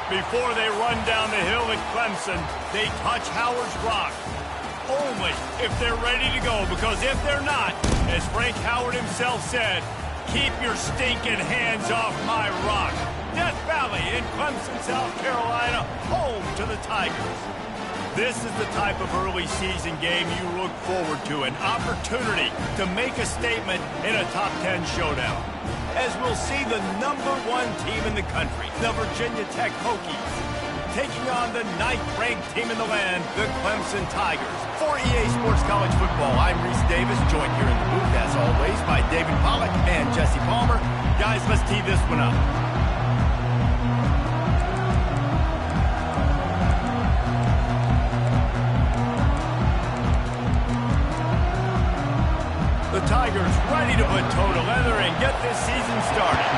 Before they run down the hill at Clemson, they touch Howard's rock. Only if they're ready to go, because if they're not, as Frank Howard himself said, keep your stinking hands off my rock. Death Valley in Clemson, South Carolina, home to the Tigers. This is the type of early season game you look forward to, an opportunity to make a statement in a top 10 showdown. As we'll see the #1 team in the country, the Virginia Tech Hokies, taking on the 9th-ranked team in the land, the Clemson Tigers. For EA Sports College Football, I'm Reese Davis, joined here in the booth, as always, by David Pollack and Jesse Palmer. Guys, let's tee this one up. The Tigers ready to put toe to leather and get this season started.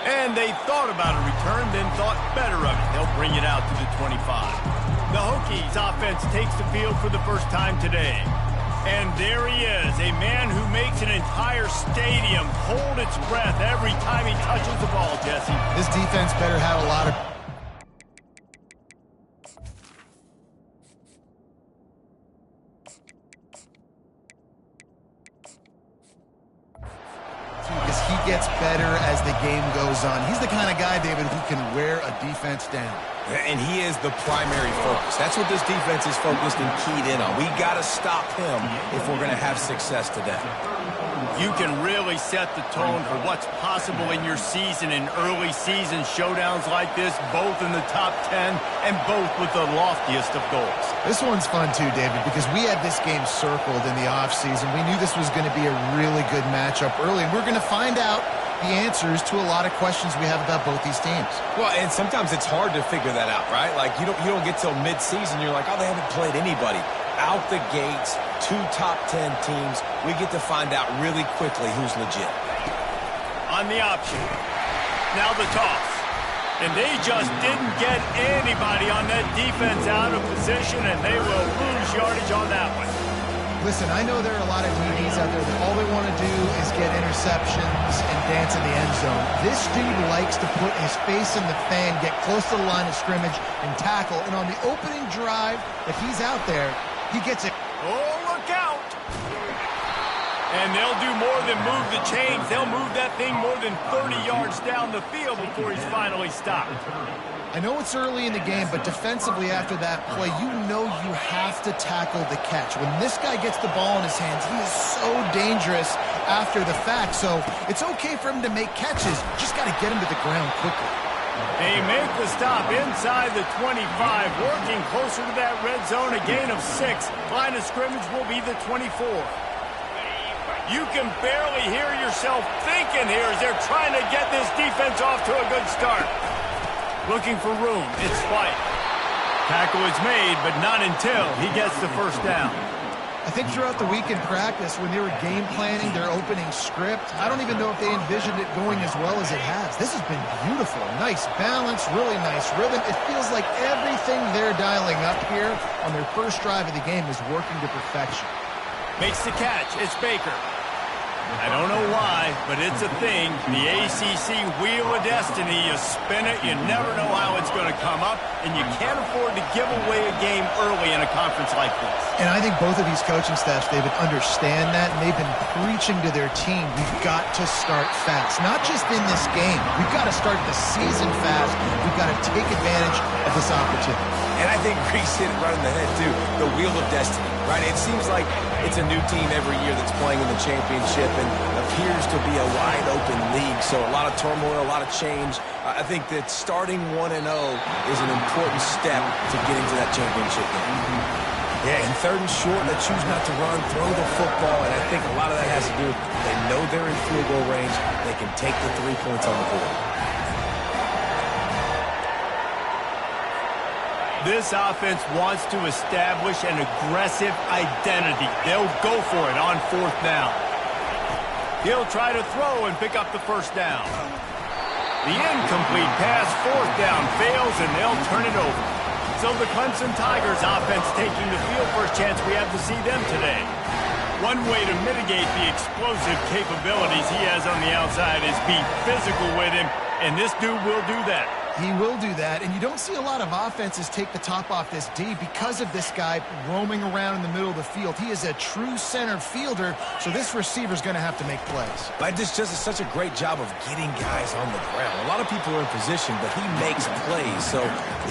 And they thought about a return, then thought better of it. They'll bring it out to the 25. The Hokies offense takes the field for the first time today. And there he is, a man who makes an entire stadium hold its breath every time he touches the ball, Jesse. This defense better have a lot of... because he gets better as the game goes on. He's the kind of guy, David, who can wear a defense down. And he is the primary focus. That's what this defense is focused and keyed in on. We got to stop him if we're going to have success today. You can really set the tone for what's possible in your season in early season showdowns like this, both in the top 10 and both with the loftiest of goals. This one's fun too, David, because we had this game circled in the offseason. We knew this was going to be a really good matchup early, and we're going to find out the answers to a lot of questions we have about both these teams. Well, and sometimes it's hard to figure that out, right? Like, you don't get till mid-season, you're like, oh, they haven't played anybody. Out the gates, 2 top 10 teams, we get to find out really quickly who's legit. On the option. Now the toss. And they just didn't get anybody on that defense out of position, and they will lose yardage on that one. Listen, I know there are a lot of DBs out there that all they want to do is get interceptions and dance in the end zone. This dude likes to put his face in the fan, get close to the line of scrimmage, and tackle. And on the opening drive, if he's out there, he gets it. Oh, look out! And they'll do more than move the chains. They'll move that thing more than 30 yards down the field before he's finally stopped. I know it's early in the game, but defensively after that play, you know you have to tackle the catch. When this guy gets the ball in his hands, he is so dangerous after the fact. So it's okay for him to make catches. Just got to get him to the ground quickly. They make the stop inside the 25, working closer to that red zone, a gain of 6. Line of scrimmage will be the 24. You can barely hear yourself thinking here as they're trying to get this defense off to a good start. Looking for room. It's White. Tackle is made, but not until he gets the first down. I think throughout the week in practice, when they were game planning their opening script, I don't even know if they envisioned it going as well as it has. This has been beautiful. Nice balance, really nice rhythm. It feels like everything they're dialing up here on their first drive of the game is working to perfection. Makes the catch. It's Baker. I don't know why, but it's a thing. The ACC Wheel of Destiny, you spin it, you never know how it's going to come up, and you can't afford to give away a game early in a conference like this. And I think both of these coaching staffs, David, understand that, and they've been preaching to their team, we've got to start fast. Not just in this game. We've got to start the season fast. We've got to take advantage of this opportunity. And I think Reese hit it right in the head, too. The Wheel of Destiny, right? It seems like it's a new team every year that's playing in the championship and appears to be a wide-open league. So a lot of turmoil, a lot of change. I think that starting 1-0 is an important step to getting to that championship game. Yeah, and 3rd and short, they choose not to run, throw the football, and I think a lot of that has to do with they know they're in field goal range. They can take the 3 points on the board. This offense wants to establish an aggressive identity. They'll go for it on 4th down. He'll try to throw and pick up the first down. The incomplete pass, 4th down, fails, and they'll turn it over. So the Clemson Tigers offense taking the field, first chance we have to see them today. One way to mitigate the explosive capabilities he has on the outside is be physical with him, and this dude will do that. He will do that, and you don't see a lot of offenses take the top off this D because of this guy roaming around in the middle of the field. He is a true center fielder, so this receiver's going to have to make plays. But this does such a great job of getting guys on the ground. A lot of people are in position, but he makes plays. So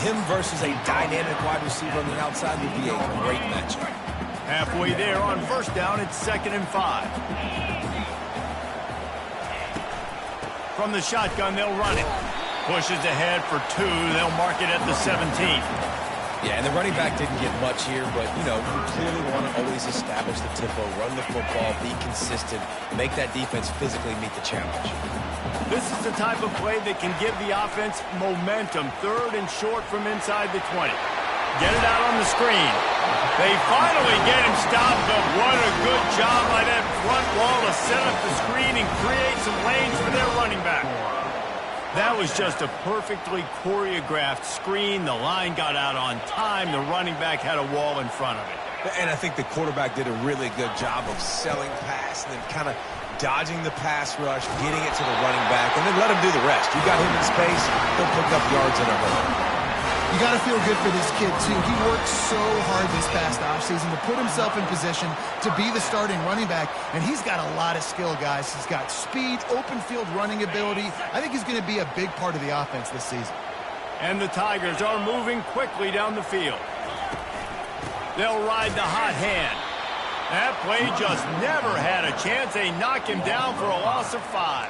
him versus a dynamic wide receiver on the outside would be a great matchup. Halfway there on first down, it's 2nd and 5. From the shotgun, they'll run it. Pushes ahead for 2. They'll mark it at the 17. Yeah, and the running back didn't get much here, but, you know, you clearly want to always establish the tempo, run the football, be consistent, make that defense physically meet the challenge. This is the type of play that can give the offense momentum. 3rd and short from inside the 20. Get it out on the screen. They finally get him stopped, but what a good job by that front wall to set up the screen and create some lanes for their running back. That was just a perfectly choreographed screen. The line got out on time. The running back had a wall in front of it. And I think the quarterback did a really good job of selling pass and then kind of dodging the pass rush, getting it to the running back, and then let him do the rest. You got him in space, he'll pick up yards in a hurry. You got to feel good for this kid, too. He worked so hard this past offseason to put himself in position to be the starting running back, and he's got a lot of skill, guys. He's got speed, open field running ability. I think he's going to be a big part of the offense this season. And the Tigers are moving quickly down the field. They'll ride the hot hand. That play just never had a chance. They knock him down for a loss of 5.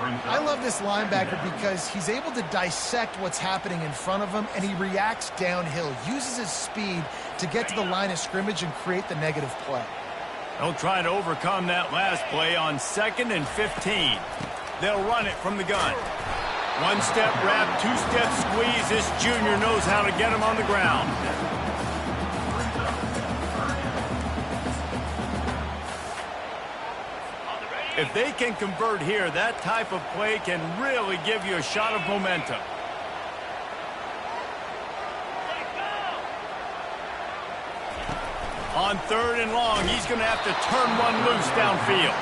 I love this linebacker because he's able to dissect what's happening in front of him, and he reacts downhill, uses his speed to get to the line of scrimmage and create the negative play. They'll try to overcome that last play on 2nd and 15. They'll run it from the gun. 1-step wrap, 2-step squeeze. This junior knows how to get him on the ground. If they can convert here, that type of play can really give you a shot of momentum. On 3rd and long, he's going to have to turn one loose downfield.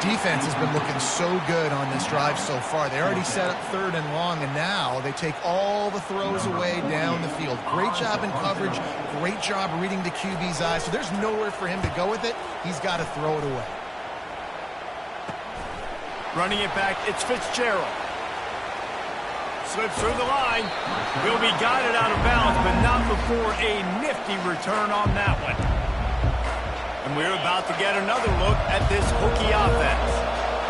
Defense has been looking so good on this drive so far. They already set up 3rd and long, and now they take all the throws away down the field. Great job in coverage, great job reading the QB's eyes. So there's nowhere for him to go with it. He's got to throw it away. Running it back, it's Fitzgerald. Slips through the line. Will be guided out of bounds, but not before a nifty return on that one. And we're about to get another look at this Hokie offense.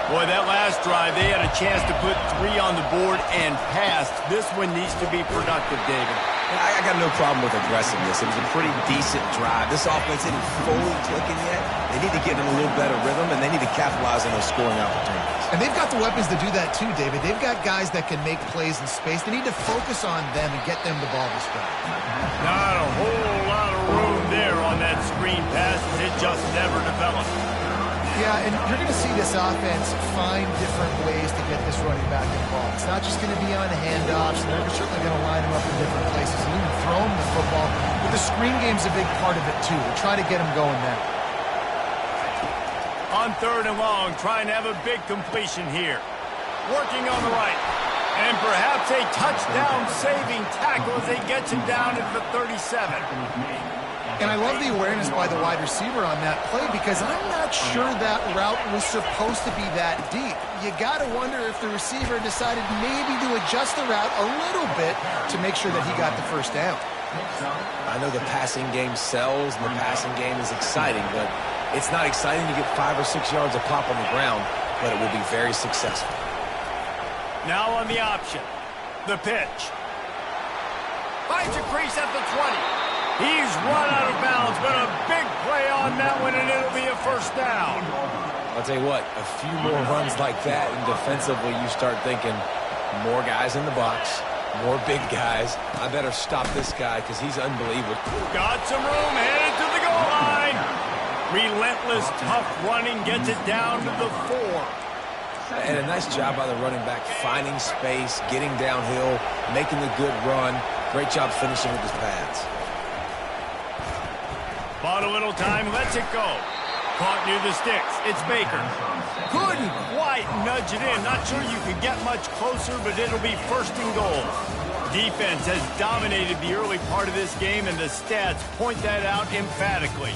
Boy, that last drive, they had a chance to put 3 on the board and passed. This one needs to be productive, David. I got no problem with aggressiveness. It was a pretty decent drive. This offense isn't fully clicking yet. They need to get in a little better rhythm, and they need to capitalize on those scoring opportunities. And they've got the weapons to do that too, David. They've got guys that can make plays in space. They need to focus on them and get them the ball this drive. Not a whole lot of room there on that screen pass. It just never developed. Yeah, and you're going to see this offense find different ways to get this running back involved. It's not just going to be on handoffs. They're certainly going to line him up in different places and even throw him the football. But the screen game's a big part of it, too. We'll try to get him going now. On 3rd and long, trying to have a big completion here. Working on the right. And perhaps a touchdown-saving tackle as they get him down at the 37. And I love the awareness by the wide receiver on that play because I'm not sure that route was supposed to be that deep. You got to wonder if the receiver decided maybe to adjust the route a little bit to make sure that he got the first down. I know the passing game sells and the passing game is exciting, but it's not exciting to get 5 or 6 yards of pop on the ground, but it will be very successful. Now on the option. The pitch. Finds a crease at the 20. He's run out of bounds, but a big play on that one, and it'll be a first down. I'll tell you what, a few more runs like that, and defensively you start thinking more guys in the box, more big guys. I better stop this guy because he's unbelievable. Got some room, headed to the goal line. Relentless, tough running gets it down to the 4. And a nice job by the running back, finding space, getting downhill, making the good run. Great job finishing with his pads. Bought a little time, lets it go. Caught near the sticks. It's Baker. Couldn't quite nudge it in. Not sure you could get much closer, but it'll be 1st and goal. Defense has dominated the early part of this game, and the stats point that out emphatically.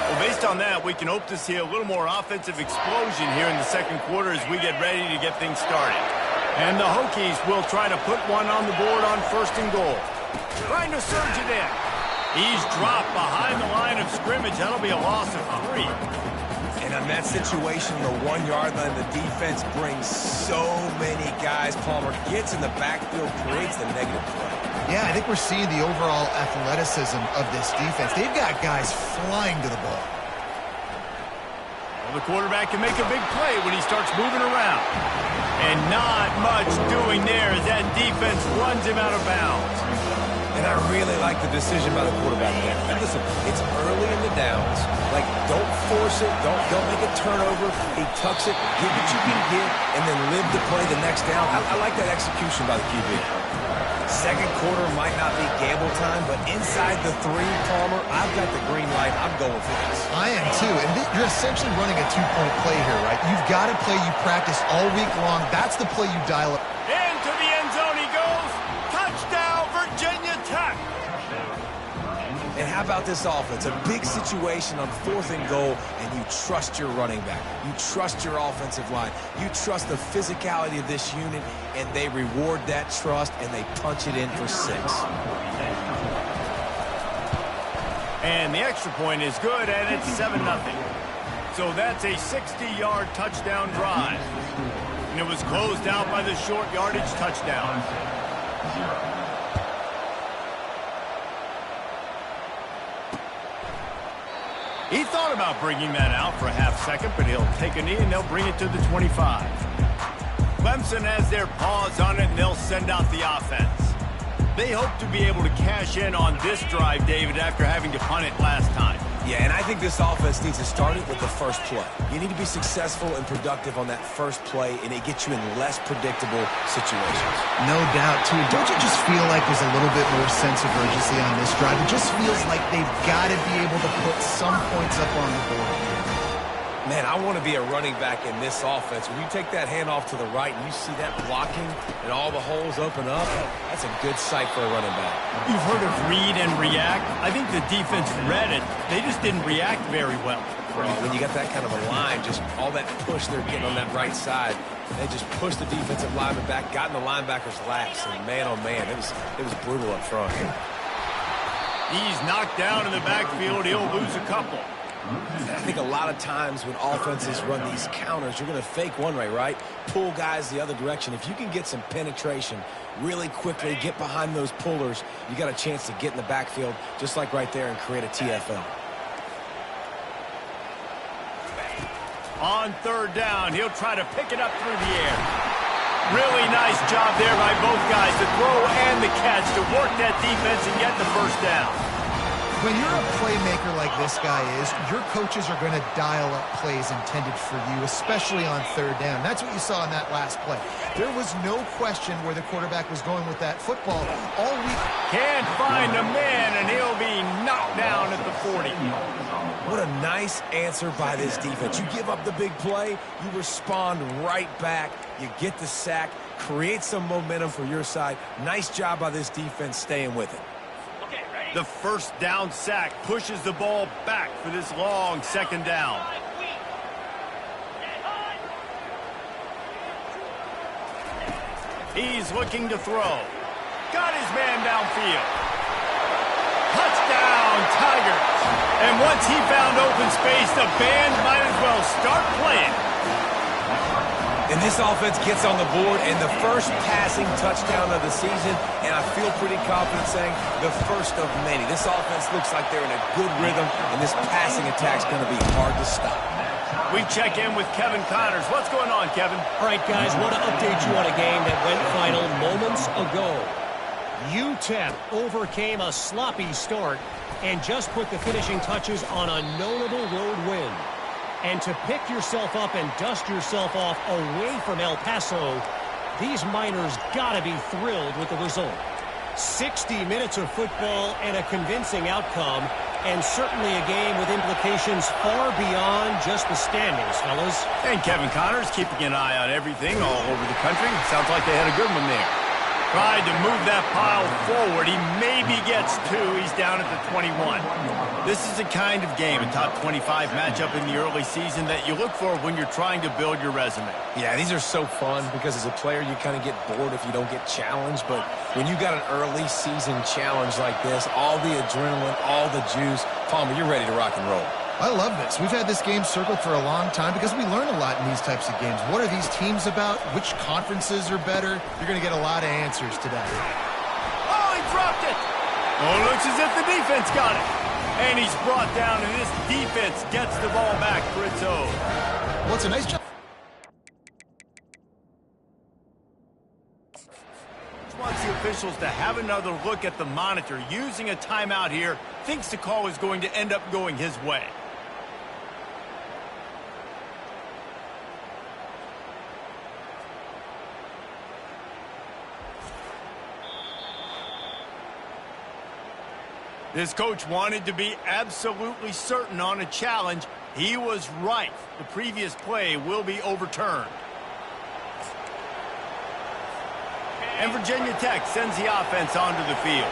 Well, based on that, we can hope to see a little more offensive explosion here in the second quarter as we get ready to get things started. And the Hokies will try to put one on the board on 1st and goal. Trying to surge it in. He's dropped behind the line of scrimmage. That'll be a loss of 3. And in that situation, the 1-yard line, the defense brings so many guys. Palmer gets in the backfield, creates the negative play. Yeah, I think we're seeing the overall athleticism of this defense. They've got guys flying to the ball. Well, the quarterback can make a big play when he starts moving around. And not much doing there as that defense runs him out of bounds. And I really like the decision by the quarterback there. And listen, it's early in the downs. Like, don't force it. Don't make a turnover. He tucks it, get what you can get, and then live to play the next down. I like that execution by the QB. Second quarter might not be gamble time, but inside the 3, Palmer, I've got the green light. I'm going for this. I am too. And you're essentially running a 2-point play here, right? You've got a play you practice all week long. That's the play you dial up. Into the end zone he goes. Touchdown, Virginia Tech. And how about this offense? A big situation on 4th and goal, and you trust your running back. You trust your offensive line. You trust the physicality of this unit, and they reward that trust, and they punch it in for 6. And the extra point is good, and it's 7-0. So that's a 60-yard touchdown drive. And it was closed out by the short yardage touchdown. He thought about bringing that out for a half-second, but he'll take a knee and they'll bring it to the 25. Clemson has their paws on it, and they'll send out the offense. They hope to be able to cash in on this drive, David, after having to punt it last time. Yeah, and I think this offense needs to start it with the first play. You need to be successful and productive on that first play, and it gets you in less predictable situations. No doubt, too. Don't you just feel like there's a little bit more sense of urgency on this drive? It just feels like they've got to be able to put some points up on the board. Man, I want to be a running back in this offense. When you take that handoff to the right and you see that blocking and all the holes open up, that's a good sight for a running back. You've heard of read and react. I think the defense read it. They just didn't react very well. When you got that kind of a line, just all that push they're getting on that right side, they just pushed the defensive lineman back, got in the linebacker's laps, and man, oh man, it was brutal up front. He's knocked down in the backfield. He'll lose a couple. I think a lot of times when offenses run these counters, you're going to fake one way, right? Pull guys the other direction. If you can get some penetration really quickly, get behind those pullers, you got a chance to get in the backfield just like right there and create a TFL. On 3rd down, he'll try to pick it up through the air. Really nice job there by both guys, the throw and the catch, to work that defense and get the 1st down. When you're a playmaker like this guy is, your coaches are going to dial up plays intended for you, especially on 3rd down. That's what you saw in that last play. There was no question where the quarterback was going with that football all week. Can't find a man, and he'll be knocked down at the 40. What a nice answer by this defense. You give up the big play, you respond right back, you get the sack, create some momentum for your side. Nice job by this defense staying with it. The 1st down sack pushes the ball back for this long 2nd down. He's looking to throw. Got his man downfield. Touchdown, Tigers. And once he found open space, the band might as well start playing. And this offense gets on the board, and the first passing touchdown of the season, and I feel pretty confident saying the first of many. This offense looks like they're in a good rhythm, and this passing attack's going to be hard to stop. We check in with Kevin Connors. What's going on, Kevin? All right, guys, want to update you on a game that went final moments ago. UTEP overcame a sloppy start and just put the finishing touches on a notable road win. And to pick yourself up and dust yourself off away from El Paso, these Miners got to be thrilled with the result. 60 minutes of football and a convincing outcome, and certainly a game with implications far beyond just the standings, fellas. And Kevin Connors keeping an eye on everything all over the country. Sounds like they had a good one there. Tried to move that pile forward. He maybe gets two. He's down at the 21. This is the kind of game, a top 25 matchup in the early season, that you look for when you're trying to build your resume. Yeah, these are so fun because as a player, you kind of get bored if you don't get challenged. But when you got an early season challenge like this, all the adrenaline, all the juice, Palmer, you're ready to rock and roll. I love this. We've had this game circled for a long time because we learn a lot in these types of games. What are these teams about? Which conferences are better? You're going to get a lot of answers today. Oh, he dropped it! Oh, it looks as if the defense got it. And he's brought down, and this defense gets the ball back for its own. Well, it's a nice job. Wants the officials to have another look at the monitor. Using a timeout here, thinks the call is going to end up going his way. This coach wanted to be absolutely certain on a challenge. He was right. The previous play will be overturned. And Virginia Tech sends the offense onto the field.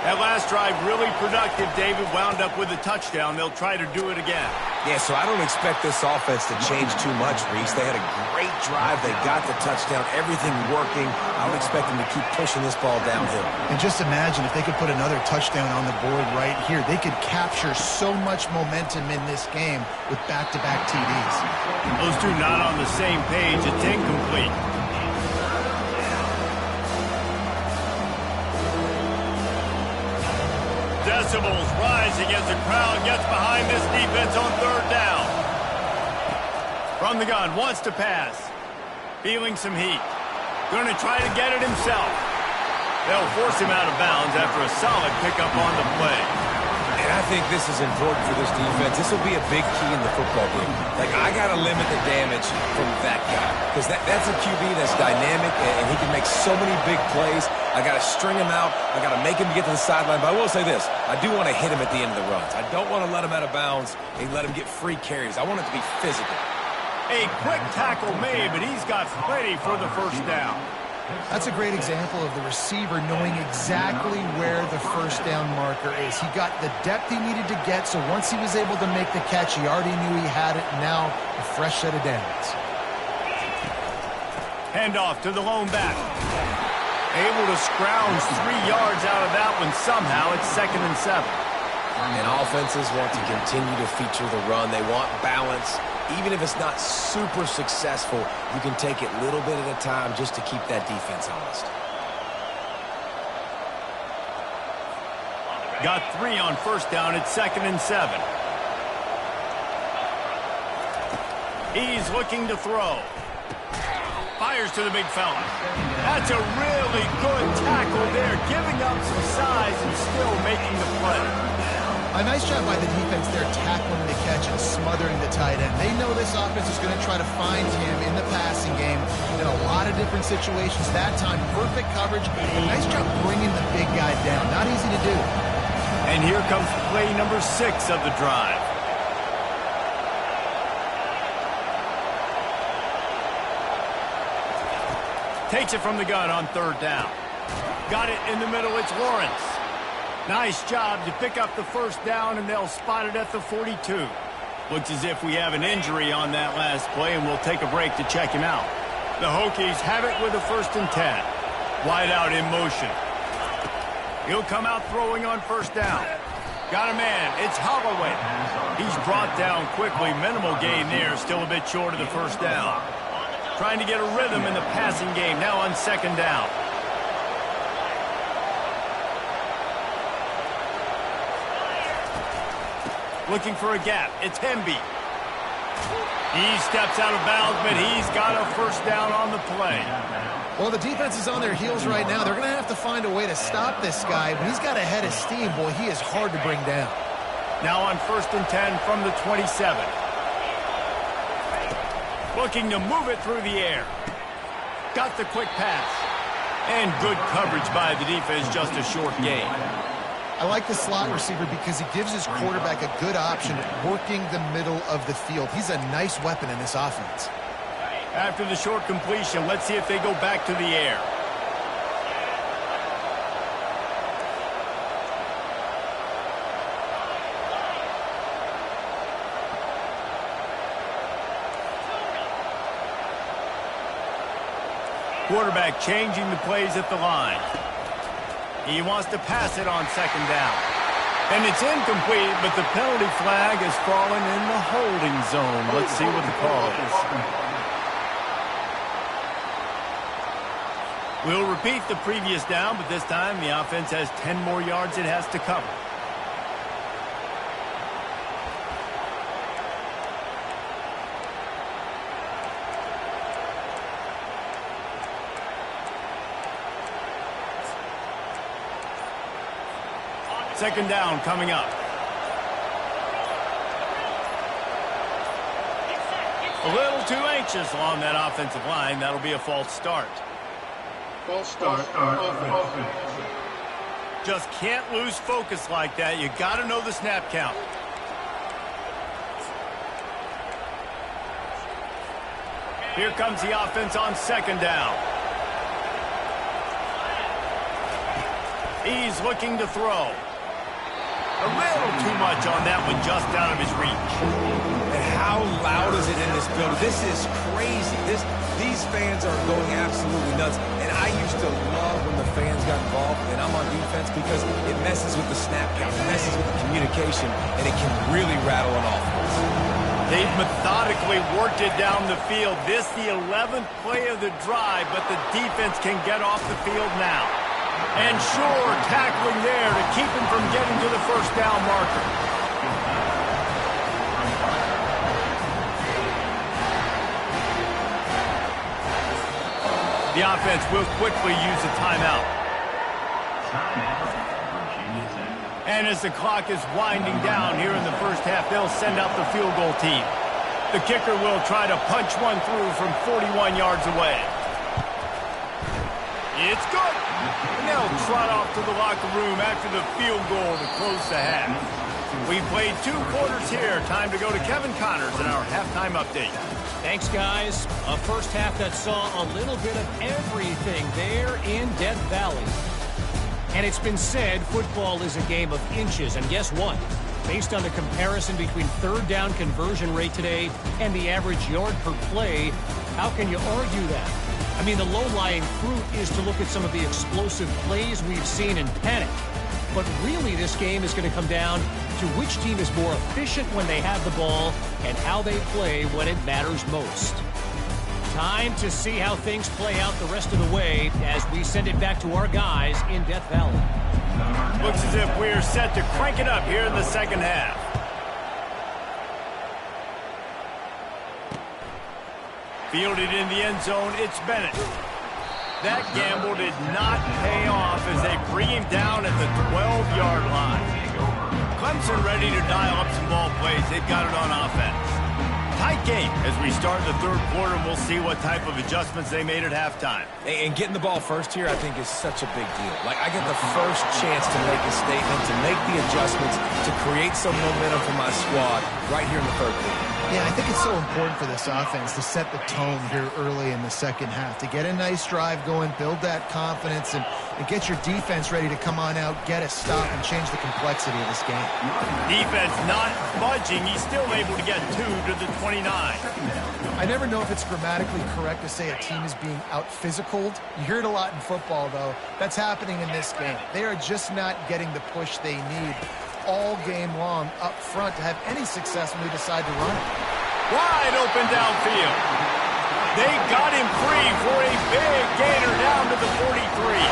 That last drive really productive. David wound up with a touchdown. They'll try to do it again. Yeah, so I don't expect this offense to change too much, Reese. They had a great drive. They got the touchdown. Everything working. I would expect them to keep pushing this ball downhill. And just imagine if they could put another touchdown on the board right here. They could capture so much momentum in this game with back-to-back TDs. Those two not on the same page. It's incomplete. Decibels rising as the crowd gets behind this defense on third down. From the gun, wants to pass. Feeling some heat. Going to try to get it himself. They'll force him out of bounds after a solid pickup on the play. And I think this is important for this defense. This will be a big key in the football game. Like, I got to limit the damage from that guy. Because that's a QB that's dynamic, and he can make so many big plays. I got to string him out. I got to make him get to the sideline. But I will say this. I do want to hit him at the end of the runs. I don't want to let him out of bounds and let him get free carries. I want it to be physical. A quick tackle made, but he's got plenty for the first down. That's a great example of the receiver knowing exactly where the first down marker is. He got the depth he needed to get, so once he was able to make the catch, he already knew he had it. Now, a fresh set of downs. Handoff to the lone back. Able to scrounge 3 yards out of that one somehow. It's 2nd and 7. And offenses want to continue to feature the run. They want balance. Even if it's not super successful, you can take it little bit at a time just to keep that defense honest. Got 3 on first down. It's 2nd and 7. He's looking to throw. Fires to the big fella. That's a really good tackle there, giving up some size and still making the play. A nice job by the defense there, tackling the catch and smothering the tight end. They know this offense is going to try to find him in the passing game in a lot of different situations. That time, perfect coverage. A nice job bringing the big guy down. Not easy to do. And here comes play number 6 of the drive. Takes it from the gun on third down. Got it in the middle. It's Lawrence. Nice job to pick up the first down, and they'll spot it at the 42. Looks as if we have an injury on that last play, and we'll take a break to check him out. The Hokies have it with a 1st and 10. Wide out in motion. He'll come out throwing on first down. Got a man. It's Holloway. He's brought down quickly. Minimal gain there. Still a bit short of the first down. Trying to get a rhythm in the passing game. Now on 2nd down. Looking for a gap. It's Hemby. He steps out of bounds, but he's got a first down on the play. Well, the defense is on their heels right now. They're going to have to find a way to stop this guy. When he's got a head of steam, boy, he is hard to bring down. Now on 1st and 10 from the 27. Looking to move it through the air. Got the quick pass. And good coverage by the defense, just a short gain. I like the slot receiver because he gives his quarterback a good option working the middle of the field. He's a nice weapon in this offense. After the short completion, let's see if they go back to the air. Quarterback changing the plays at the line. He wants to pass it on second down. And it's incomplete, but the penalty flag has fallen in the holding zone. Let's see what the call is. We'll repeat the previous down, but this time the offense has 10 more yards it has to cover. Second down coming up. A little too anxious along that offensive line. That'll be a false start. False start. Offense. Just can't lose focus like that. You got to know the snap count. Here comes the offense on second down. He's looking to throw. A little too much on that one, just out of his reach. And how loud is it in this building? This is crazy. These fans are going absolutely nuts. And I used to love when the fans got involved, and I'm on defense because it messes with the snap count, it messes with the communication, and it can really rattle an offense. They've methodically worked it down the field. This the 11th play of the drive, but the defense can get off the field now. And sure, tackling there to keep him from getting to the first down marker. The offense will quickly use a timeout. And as the clock is winding down here in the first half, they'll send out the field goal team. The kicker will try to punch one through from 41 yards away. It's good. And they'll trot off to the locker room after the field goal to close the half. We played 2 quarters here. Time to go to Kevin Connors in our halftime update. Thanks, guys. A first half that saw a little bit of everything there in Death Valley. And it's been said football is a game of inches. And guess what? Based on the comparison between third down conversion rate today and the average yard per play, how can you argue that? I mean, the low-lying fruit is to look at some of the explosive plays we've seen and panic. But really, this game is going to come down to which team is more efficient when they have the ball and how they play when it matters most. Time to see how things play out the rest of the way as we send it back to our guys in Death Valley. Looks as if we're set to crank it up here in the second half. Fielded in the end zone, it's Bennett. That gamble did not pay off as they bring him down at the 12-yard line. Clemson ready to dial up some ball plays. They've got it on offense. Tight game as we start the third quarter, and we'll see what type of adjustments they made at halftime. And getting the ball first here, I think, is such a big deal. Like, I get the first chance to make a statement, to make the adjustments, to create some momentum for my squad right here in the third quarter. Yeah, I think it's so important for this offense to set the tone here early in the second half, to get a nice drive going, build that confidence, and get your defense ready to come on out, get a stop, and change the complexity of this game. Defense not budging. He's still able to get 2 to the 29. I never know if it's grammatically correct to say a team is being out-physicaled. You hear it a lot in football, though. That's happening in this game. They are just not getting the push they need all game long up front to have any success when they decide to run it. Wide open downfield. They got him free for a big gainer down to the 43.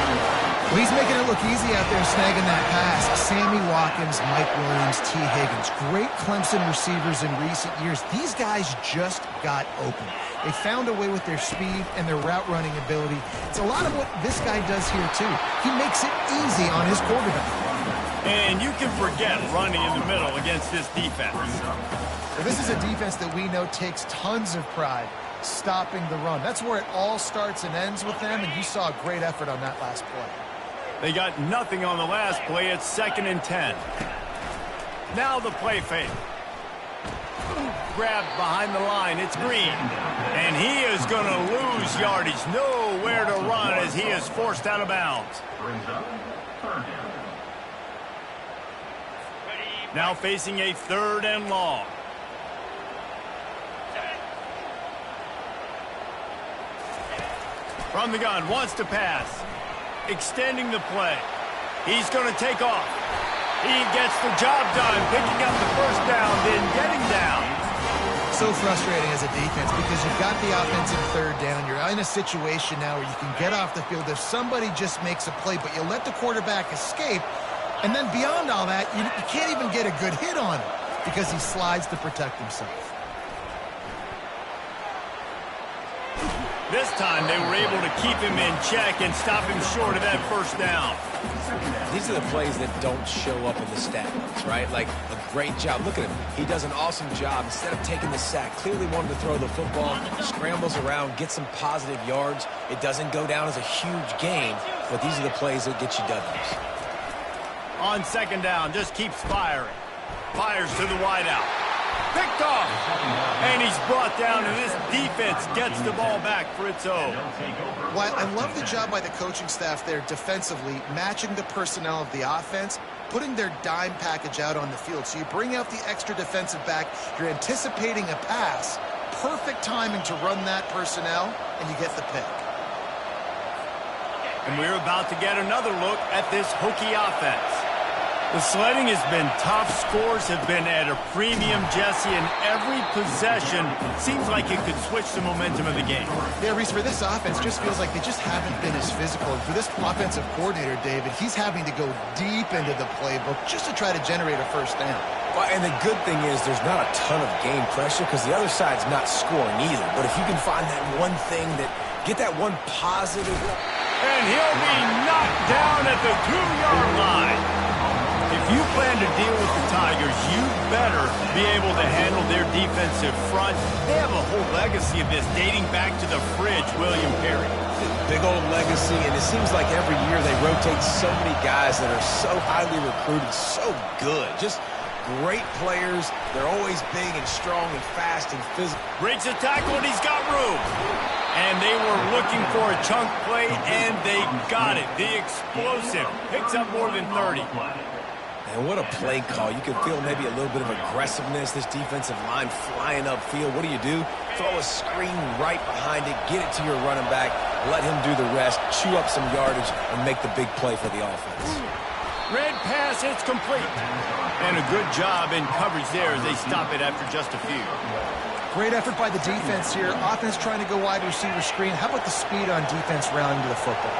Well, he's making it look easy out there snagging that pass. Sammy Watkins, Mike Williams, T. Higgins. Great Clemson receivers in recent years. These guys just got open. They found a way with their speed and their route running ability. It's a lot of what this guy does here, too. He makes it easy on his quarterback. And you can forget running in the middle against this defense. Well, this is a defense that we know takes tons of pride stopping the run. That's where it all starts and ends with them, and you saw a great effort on that last play. They got nothing on the last play. It's 2nd and 10. Now the play fake. Grabbed behind the line. It's Green. And he is going to lose yardage. Nowhere to run as he is forced out of bounds. Now facing a 3rd and long. From the gun, wants to pass. Extending the play. He's going to take off. He gets the job done, picking up the first down, then getting down. So frustrating as a defense because you've got the offensive 3rd down. You're in a situation now where you can get off the field if somebody just makes a play, but you let the quarterback escape, and then beyond all that, you can't even get a good hit on him because he slides to protect himself. This time they were able to keep him in check and stop him short of that first down. These are the plays that don't show up in the stat books, right? Like a great job. Look at him. He does an awesome job. Instead of taking the sack, clearly wanted to throw the football, scrambles around, get some positive yards. It doesn't go down as a huge gain, but these are the plays that get you W's. On 2nd down, just keeps firing. Fires to the wideout. Picked off. And he's brought down, and this defense gets the ball back for its own. Well, I love the job by the coaching staff there defensively, matching the personnel of the offense, putting their dime package out on the field. So you bring out the extra defensive back, you're anticipating a pass, perfect timing to run that personnel, and you get the pick. And we're about to get another look at this Hokie offense. The sledding has been tough. Scores have been at a premium, Jesse, and every possession seems like it could switch the momentum of the game. Yeah, Reese, for this offense, just feels like they just haven't been as physical. And for this offensive coordinator, David, he's having to go deep into the playbook just to try to generate a first down. Well, and the good thing is there's not a ton of game pressure because the other side's not scoring either. But if you can find that one thing that, get that one positive. And he'll be knocked down at the 2-yard line. If you plan to deal with the Tigers, you better be able to handle their defensive front. They have a whole legacy of this dating back to the fridge, William Perry. Big old legacy, and it seems like every year they rotate so many guys that are so highly recruited, so good. Just great players. They're always big and strong and fast and physical. Breaks a tackle, and he's got room. And they were looking for a chunk play, and they got it. The explosive picks up more than 30. And what a play call. You can feel maybe a little bit of aggressiveness. This defensive line flying upfield. What do? Throw a screen right behind it, get it to your running back, let him do the rest, chew up some yardage, and make the big play for the offense. Red pass, it's complete. And a good job in coverage there as they stop it after just a few. Great effort by the defense here. Offense trying to go wide receiver screen. How about the speed on defense rallying to the football?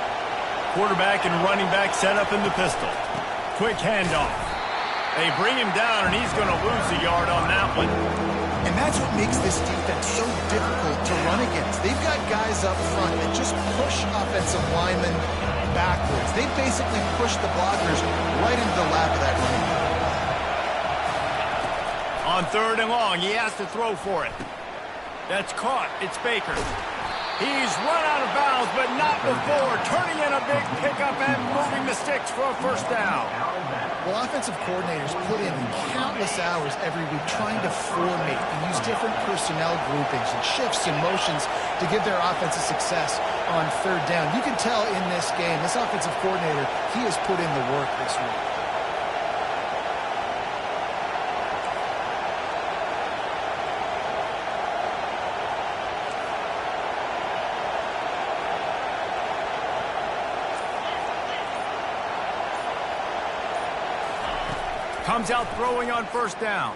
Quarterback and running back set up in the pistol. Quick handoff. They bring him down, and he's going to lose a yard on that one. And that's what makes this defense so difficult to run against. They've got guys up front that just push offensive linemen backwards. They basically push the blockers right into the lap of that running back. On 3rd and long, he has to throw for it. That's caught. It's Baker. He's run out of bounds, but not before turning in a big pickup and moving the sticks for a first down. Well, offensive coordinators put in countless hours every week trying to formate and use different personnel groupings and shifts and motions to give their offense a success on 3rd down. You can tell in this game, this offensive coordinator, he has put in the work this week. Comes out throwing on 1st down.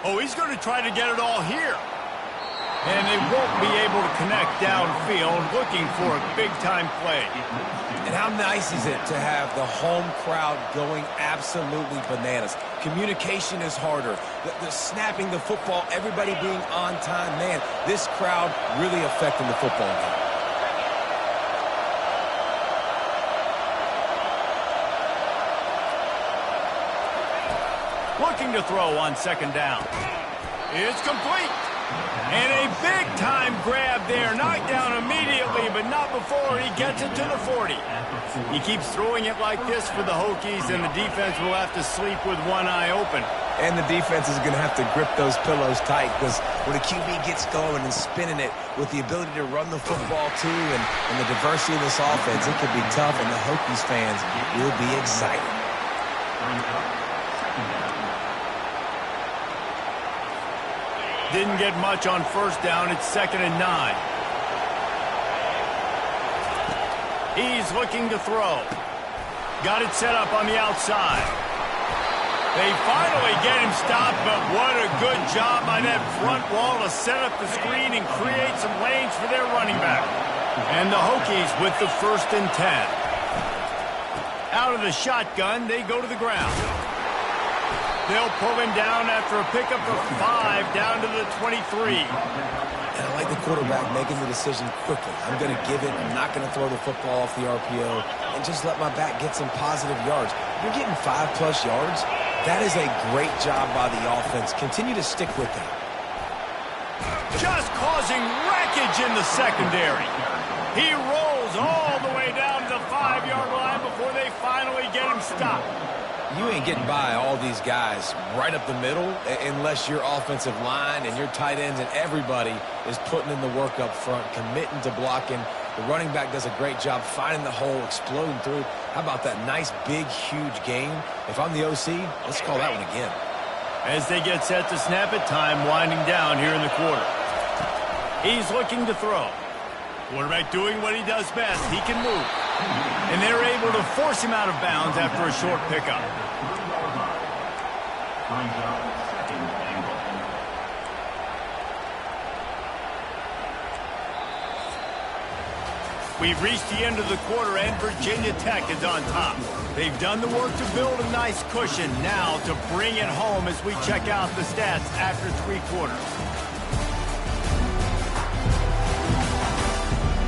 Oh, he's going to try to get it all here. And they won't be able to connect downfield, looking for a big-time play. And how nice is it to have the home crowd going absolutely bananas? Communication is harder. The snapping the football, everybody being on time. Man, this crowd really affecting the football game. Looking to throw on 2nd down. It's complete. And a big-time grab there. Knocked down immediately, but not before he gets it to the 40. He keeps throwing it like this for the Hokies, and the defense will have to sleep with one eye open. And the defense is going to have to grip those pillows tight, because when a QB gets going and spinning it with the ability to run the football too and the diversity of this offense, it could be tough, and the Hokies fans will be excited. Didn't get much on first down. It's 2nd and 9. He's looking to throw. Got it set up on the outside. They finally get him stopped, but what a good job by that front wall to set up the screen and create some lanes for their running back. And the Hokies with the 1st and 10. Out of the shotgun, they go to the ground. They'll pull him down after a pickup of 5 down to the 23. And I like the quarterback making the decision quickly. I'm going to give it. I'm not going to throw the football off the RPO and just let my back get some positive yards. You're getting 5+ yards. That is a great job by the offense. Continue to stick with that. Just causing wreckage in the secondary. He rolls all the way down to the 5-yard line before they finally get him stopped. You ain't getting by all these guys right up the middle unless your offensive line and your tight ends and everybody is putting in the work up front, committing to blocking. The running back does a great job finding the hole, exploding through. How about that nice, big, huge game? If I'm the OC, let's call that one again. As they get set to snap it, time winding down here in the quarter. He's looking to throw. Quarterback doing what he does best. He can move. And they're able to force him out of bounds after a short pickup. We've reached the end of the quarter, and Virginia Tech is on top. They've done the work to build a nice cushion. Now to bring it home as we check out the stats after 3 quarters.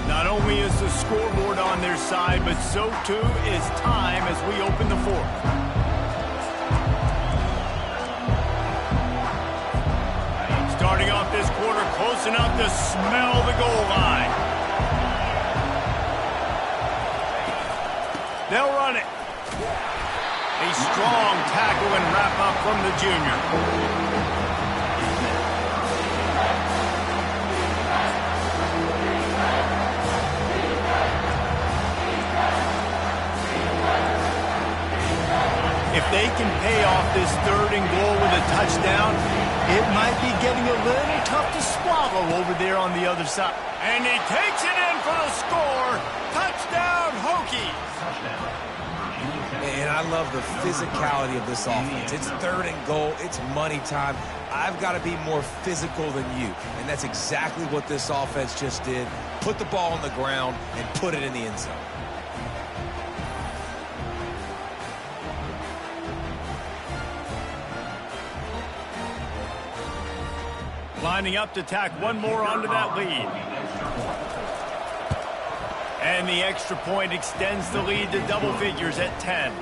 Not only is the scoreboard on their side, but so too is time as we open the 4th. Starting off this quarter close enough to smell the goal line. They'll run it. A strong tackle and wrap up from the junior. If they can pay off this 3rd and goal with a touchdown, it might be getting a little tough to swallow over there on the other side. And he takes it in for the score. Touchdown, Hokies. And I love the physicality of this offense. It's 3rd and goal. It's money time. I've got to be more physical than you. And that's exactly what this offense just did. Put the ball on the ground and put it in the end zone. Lining up to tack one more onto that lead. And the extra point extends the lead to double figures at 10.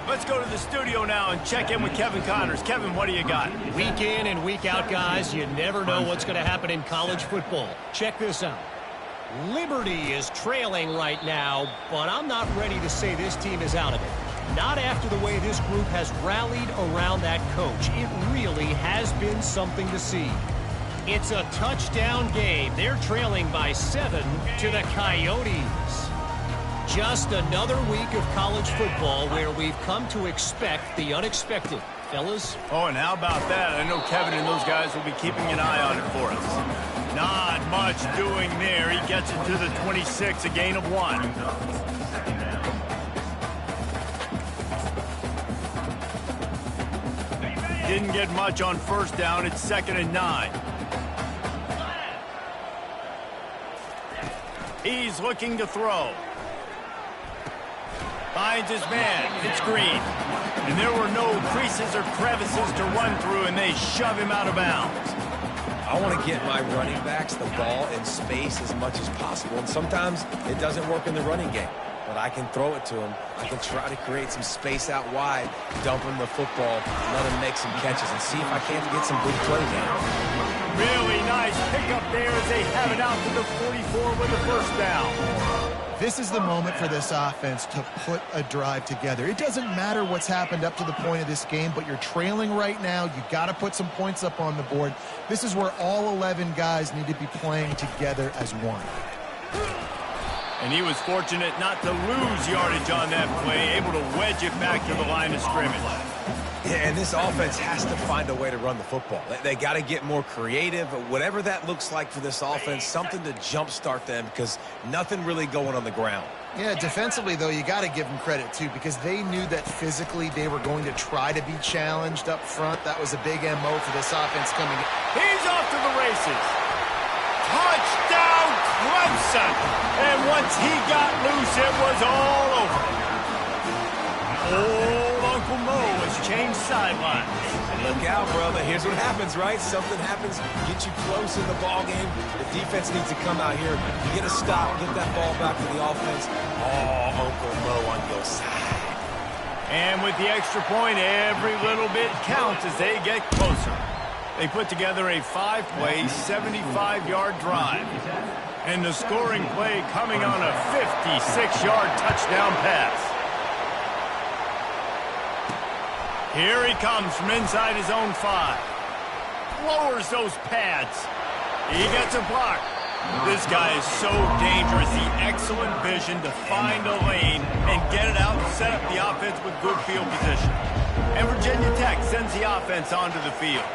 Let's go to the studio now and check in with Kevin Connors. Kevin, what do you got? Week in and week out, guys, you never know what's going to happen in college football. Check this out. Liberty is trailing right now, but I'm not ready to say this team is out of it. Not after the way this group has rallied around that coach. It really has been something to see. It's a touchdown game. They're trailing by 7 to the Coyotes. Just another week of college football where we've come to expect the unexpected. Fellas? Oh, and how about that? I know Kevin and those guys will be keeping an eye on it for us. Not much doing there. He gets it to the 26, a gain of 1. Didn't get much on first down. It's 2nd and 9. He's looking to throw. Finds his man. It's Green. And there were no creases or crevices to run through, and they shove him out of bounds. I want to get my running backs the ball in space as much as possible. And sometimes it doesn't work in the running game. But I can throw it to him. I can try to create some space out wide, dump him the football, let him make some catches, and see if I can't get some big plays out. Really nice pickup there as they have it out to the 44 with the first down. This is the moment for this offense to put a drive together. It doesn't matter what's happened up to the point of this game, but you're trailing right now. You got to put some points up on the board. This is where all 11 guys need to be playing together as one. And he was fortunate not to lose yardage on that play, able to wedge it back to the line of scrimmage. Yeah, and this offense has to find a way to run the football. They got to get more creative, whatever that looks like for this offense, something to jumpstart them because nothing really going on the ground. Yeah, defensively, though, you got to give them credit, too, because they knew that physically they were going to try to be challenged up front. That was a big MO for this offense coming in. He's off to the races. Touchdown, Clemson! And once he got loose, it was all over. Old Uncle Mo has changed sidelines. Look out, brother. Here's what happens, right? Something happens, get you close in the ball game. The defense needs to come out here, get a stop, get that ball back to the offense. Oh, Uncle Mo on your side. And with the extra point, every little bit counts as they get closer. They put together a 5-play, 75-yard drive. And the scoring play coming on a 56-yard touchdown pass. Here he comes from inside his own 5. Lowers those pads. He gets a block. This guy is so dangerous. The excellent vision to find a lane and get it out and set up the offense with good field position. And Virginia Tech sends the offense onto the field.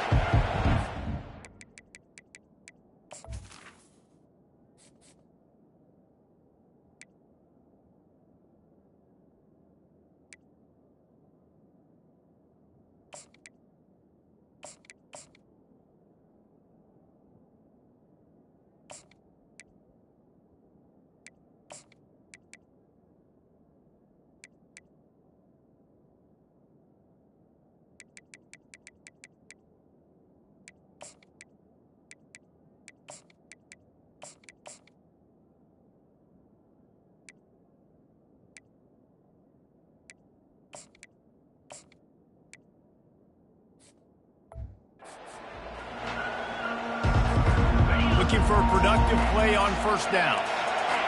Looking for a productive play on first down.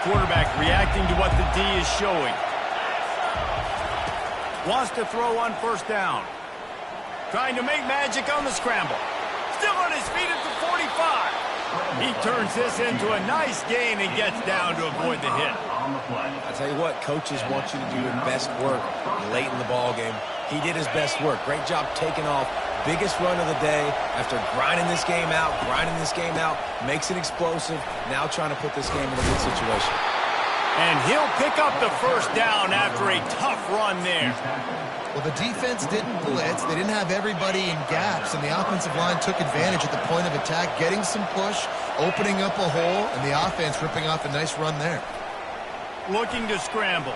Quarterback reacting to what the D is showing. Wants to throw on first down. Trying to make magic on the scramble. Still on his feet at the 45. He turns this into a nice gain and gets down to avoid the hit. I tell you what, coaches want you to do your best work late in the ball game. He did his best work. Great job taking off. Biggest run of the day after grinding this game out, makes it explosive, now trying to put this game in a good situation. And he'll pick up the first down after a tough run there. Well, the defense didn't blitz. They didn't have everybody in gaps, and the offensive line took advantage at the point of attack, getting some push, opening up a hole, and the offense ripping off a nice run there. Looking to scramble.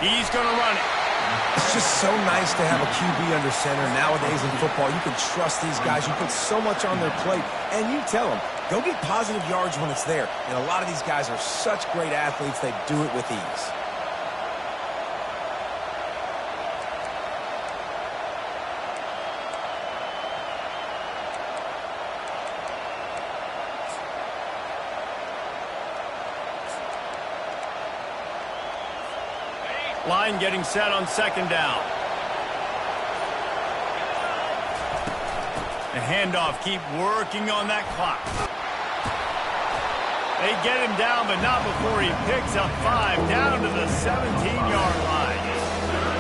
He's going to run it. It's just so nice to have a QB under center. Nowadays in football, you can trust these guys. You put so much on their plate, and you tell them, go get positive yards when it's there. And a lot of these guys are such great athletes, they do it with ease. Line getting set on second down. The handoff, keep working on that clock. They get him down, but not before he picks up 5 down to the 17-yard line.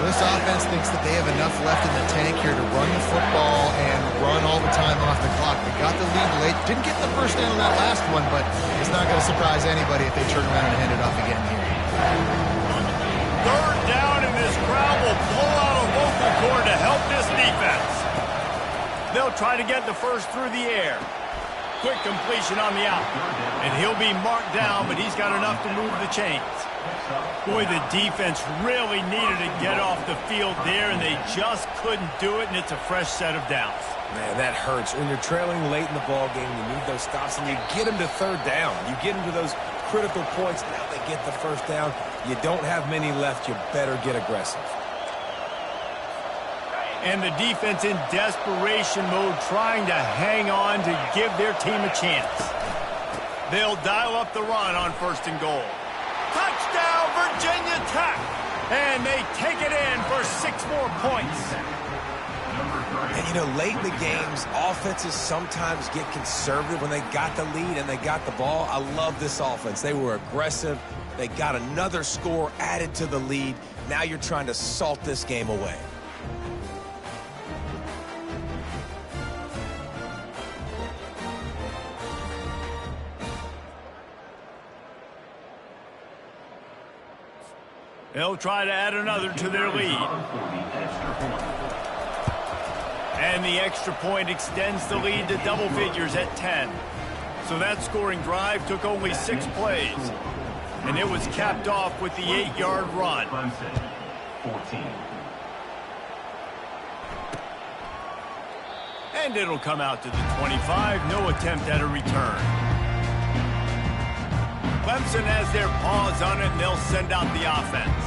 This offense thinks that they have enough left in the tank here to run the football and run all the time off the clock. They got the lead late. Didn't get the first down on that last one, but it's not going to surprise anybody if they turn around and hand it off again here. Third down, and this crowd will pull out a vocal cord to help this defense. They'll try to get the first through the air. Quick completion on the out. And he'll be marked down, but he's got enough to move the chains. Boy, the defense really needed to get off the field there, and they just couldn't do it, and it's a fresh set of downs. Man, that hurts. When you're trailing late in the ball game, you need those stops, and you get them to third down. You get them to those critical points. Now they get the first down. You don't have many left. You better get aggressive. And the defense in desperation mode, trying to hang on to give their team a chance. They'll dial up the run on 1st and goal. Touchdown, Virginia Tech! And they take it in for 6 more points. And, you know, late in the games, offenses sometimes get conservative when they got the lead and they got the ball. I love this offense. They were aggressive. They got another score added to the lead. Now you're trying to salt this game away. They'll try to add another to their lead. And the extra point extends the lead to double figures at 10. So that scoring drive took only 6 plays. And it was capped off with the 8-yard run. 14. And it'll come out to the 25. No attempt at a return. Clemson has their paws on it, and they'll send out the offense.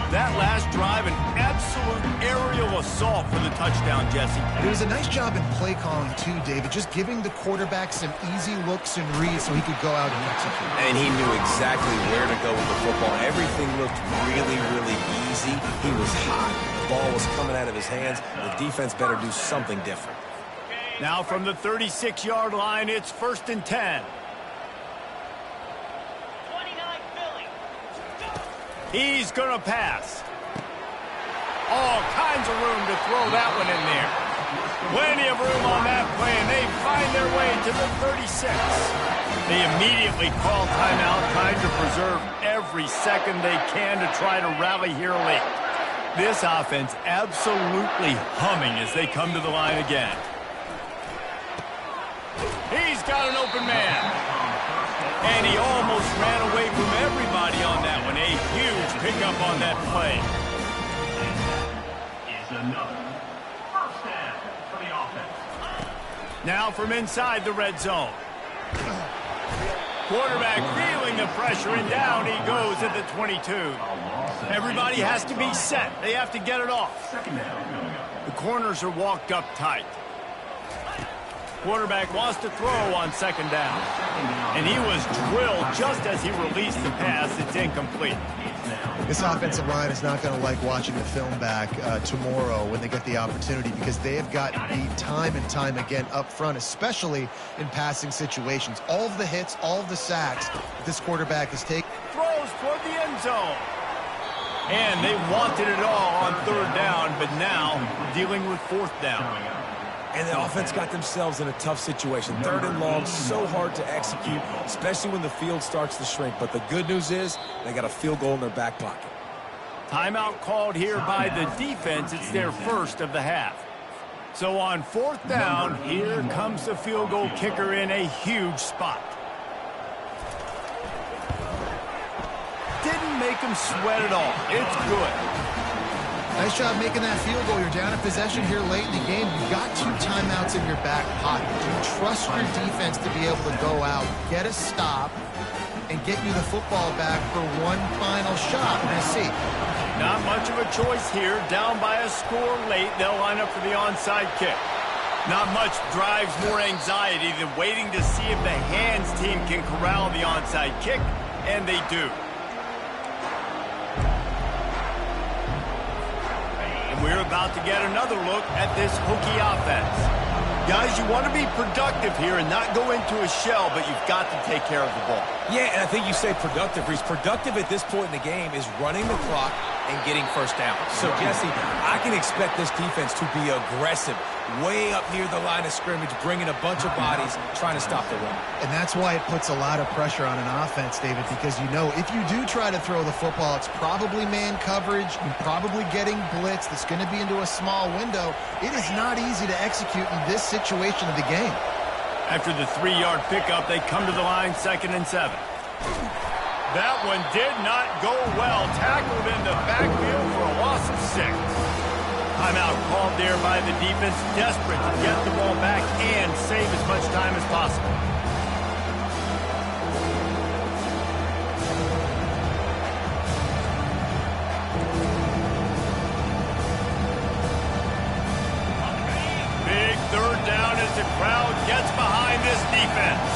That last drive, an absolute aerial assault for the touchdown, Jesse. It was a nice job in play calling, too, David, just giving the quarterback some easy looks and reads so he could go out and execute. And he knew exactly where to go with the football. Everything looked really, really easy. He was hot. The ball was coming out of his hands. The defense better do something different. Now from the 36-yard line, it's 1st and 10. He's going to pass. All kinds of room to throw that one in there. Plenty of room on that play, and they find their way to the 36. They immediately call timeout, trying to preserve every second they can to try to rally here late. This offense absolutely humming as they come to the line again. He's got an open man. And he almost ran away from everybody on that one. A huge pickup on that play. Is another first down for the offense. Now from inside the red zone. Quarterback feeling the pressure, and down he goes at the 22. Everybody has to be set. They have to get it off. The corners are walked up tight. Quarterback wants to throw on 2nd down. And he was drilled just as he released the pass. It's incomplete. This offensive line is not going to like watching the film back tomorrow when they get the opportunity, because they have gotten beat time and time again up front, especially in passing situations. All of the hits, all of the sacks that this quarterback has taken. Throws toward the end zone. And they wanted it all on 3rd down, but now dealing with 4th down. And the offense got themselves in a tough situation. 3rd and long, so hard to execute, especially when the field starts to shrink. But the good news is they got a field goal in their back pocket. Timeout called here by the defense. It's their first of the half. So on 4th down, here comes the field goal kicker in a huge spot. Didn't make him sweat at all. It's good. Nice job making that field goal. You're down in possession here late in the game. You've got 2 timeouts in your back pocket. Do you trust your defense to be able to go out, get a stop, and get you the football back for one final shot? Let's see. Not much of a choice here. Down by a score late, they'll line up for the onside kick. Not much drives more anxiety than waiting to see if the hands team can corral the onside kick, and they do. We're about to get another look at this Hokie offense. Guys, you want to be productive here and not go into a shell, but you've got to take care of the ball. Yeah, and I think you say productive, Reese. Productive at this point in the game is running the clock and getting 1st down. So, Jesse, I can expect this defense to be aggressive, way up near the line of scrimmage, bringing a bunch of bodies, trying to stop the run. And that's why it puts a lot of pressure on an offense, David, because you know if you do try to throw the football, it's probably man coverage, you're probably getting blitz that's going to be into a small window. It is not easy to execute in this situation of the game. After the 3-yard pickup, they come to the line 2nd and 7. That one did not go well. Tackled in the backfield for a loss of 6. Timeout called there by the defense, desperate to get the ball back and save as much time as possible. Big 3rd down as the crowd gets behind this defense.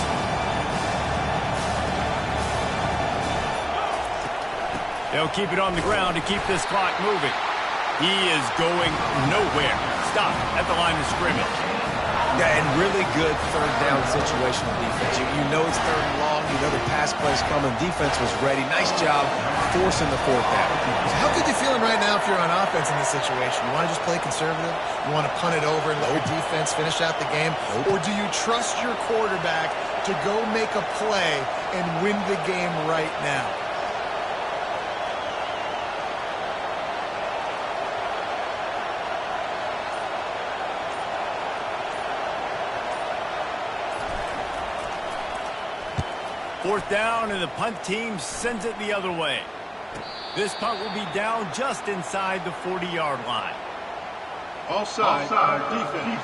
They'll keep it on the ground to keep this clock moving. He is going nowhere. Stop at the line of scrimmage. Yeah, and really good third down situational defense. You know it's third and long. You know the pass play's coming. Defense was ready. Nice job forcing the fourth down. How good you feeling right now if you're on offense in this situation? You want to just play conservative? You want to punt it over and let your defense finish out the game? Or do you trust your quarterback to go make a play and win the game right now? Fourth down, and the punt team sends it the other way. This punt will be down just inside the 40-yard line. Offside defense.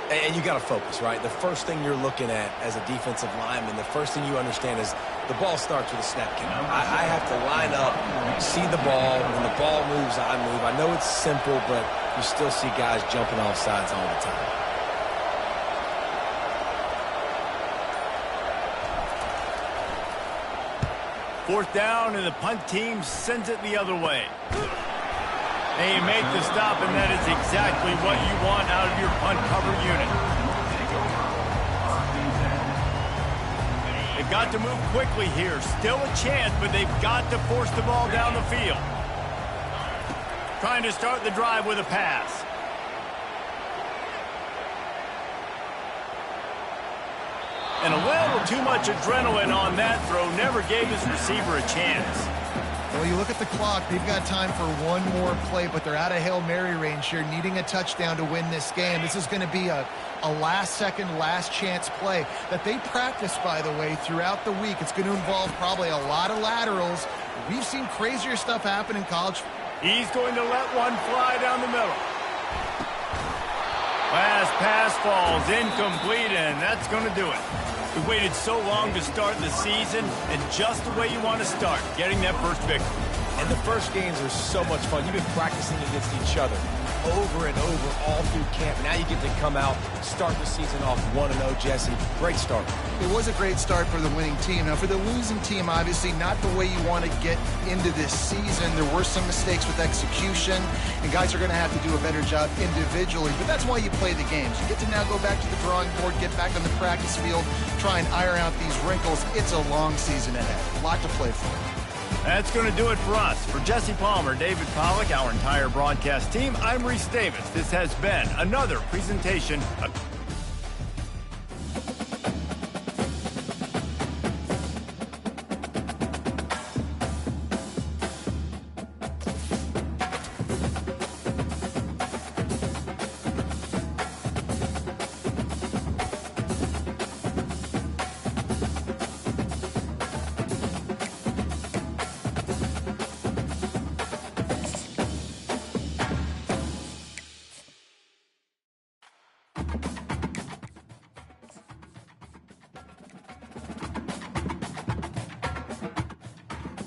And you got to focus, right? The first thing you're looking at as a defensive lineman, the first thing you understand is the ball starts with a snap count. I have to line up, see the ball. When the ball moves, I move. I know it's simple, but you still see guys jumping off sides all the time. Fourth down, and the punt team sends it the other way. They make the stop, and that is exactly what you want out of your punt cover unit. They've got to move quickly here. Still a chance, but they've got to force the ball down the field. Trying to start the drive with a pass. And a little too much adrenaline on that throw. Never gave his receiver a chance. Well, you look at the clock. They've got time for one more play, but they're out of Hail Mary range here, needing a touchdown to win this game. This is going to be a last-second, last-chance play that they practice, by the way, throughout the week. It's going to involve probably a lot of laterals. We've seen crazier stuff happen in college. He's going to let one fly down the middle. Last pass falls incomplete, and that's going to do it. We waited so long to start the season, and just the way you want to start, getting that first victory. And the first games are so much fun. You've been practicing against each other over and over all through camp. Now you get to come out, start the season off 1-0, Jesse. Great start. It was a great start for the winning team. Now, for the losing team, obviously not the way you want to get into this season. There were some mistakes with execution, and guys are going to have to do a better job individually. But that's why you play the games. You get to now go back to the drawing board, get back on the practice field, try and iron out these wrinkles. It's a long season ahead. A lot to play for. That's going to do it for us. For Jesse Palmer, David Pollack, our entire broadcast team, I'm Reese Davis. This has been another presentation of